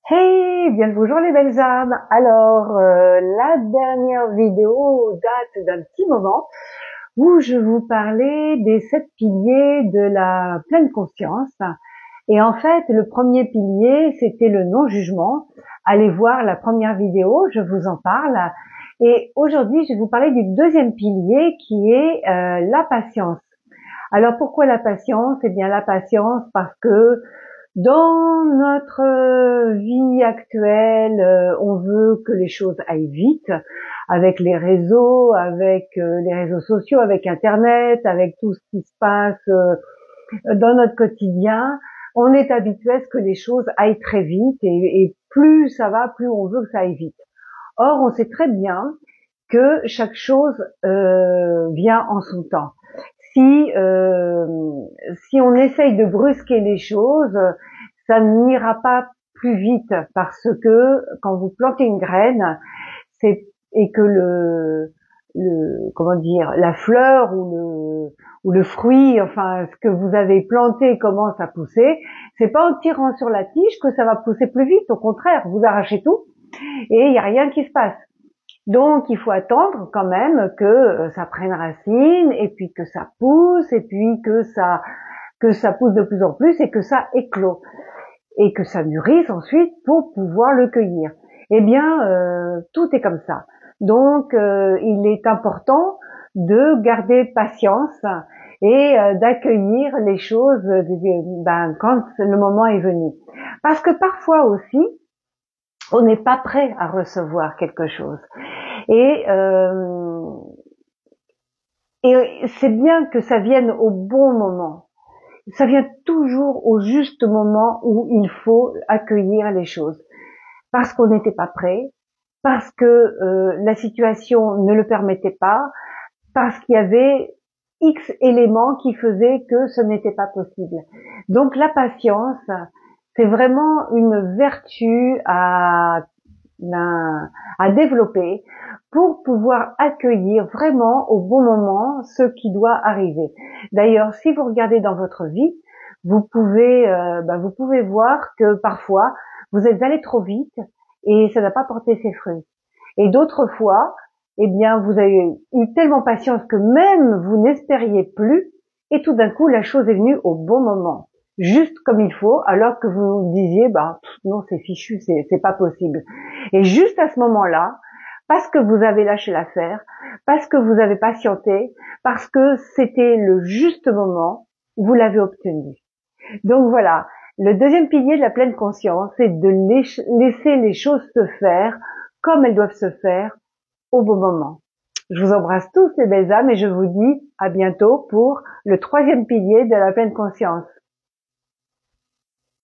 Hey, bien le bonjour les belles âmes. Alors, la dernière vidéo date d'un petit moment où je vous parlais des 7 piliers de la pleine conscience. Et en fait, le premier pilier, c'était le non-jugement. Allez voir la première vidéo, je vous en parle. Et aujourd'hui, je vais vous parler du deuxième pilier qui est la patience. Alors pourquoi la patience? Eh bien la patience parce que dans notre vie actuelle, on veut que les choses aillent vite, avec les réseaux sociaux, avec Internet, avec tout ce qui se passe dans notre quotidien. On est habitué à ce que les choses aillent très vite et plus ça va, plus on veut que ça aille vite. Or, on sait très bien que chaque chose vient en son temps. Si si on essaye de brusquer les choses, ça n'ira pas plus vite parce que quand vous plantez une graine, c'est et que le comment dire la fleur ou le fruit, enfin ce que vous avez planté commence à pousser, c'est pas en tirant sur la tige que ça va pousser plus vite. Au contraire, vous arrachez tout et il y a rien qui se passe. Donc, il faut attendre quand même que ça prenne racine, et puis que ça pousse, et puis que ça pousse de plus en plus, et que ça éclot, et que ça mûrisse ensuite pour pouvoir le cueillir. Eh bien, tout est comme ça. Donc, il est important de garder patience et d'accueillir les choses quand le moment est venu. Parce que parfois aussi, on n'est pas prêt à recevoir quelque chose. Et, euh, et c'est bien que ça vienne au bon moment. Ça vient toujours au juste moment où il faut accueillir les choses. Parce qu'on n'était pas prêt, parce que la situation ne le permettait pas, parce qu'il y avait X éléments qui faisaient que ce n'était pas possible. Donc la patience, c'est vraiment une vertu à développer pour pouvoir accueillir vraiment au bon moment ce qui doit arriver. D'ailleurs, si vous regardez dans votre vie, vous pouvez voir que parfois vous êtes allé trop vite et ça n'a pas porté ses fruits. Et d'autres fois, eh bien, vous avez eu tellement patience que même vous n'espériez plus et tout d'un coup la chose est venue au bon moment, juste comme il faut, alors que vous disiez non, c'est fichu, c'est pas possible. Et juste à ce moment-là, parce que vous avez lâché l'affaire, parce que vous avez patienté, parce que c'était le juste moment, vous l'avez obtenu. Donc voilà, le deuxième pilier de la pleine conscience, c'est de laisser les choses se faire comme elles doivent se faire au bon moment. Je vous embrasse tous les belles âmes et je vous dis à bientôt pour le troisième pilier de la pleine conscience.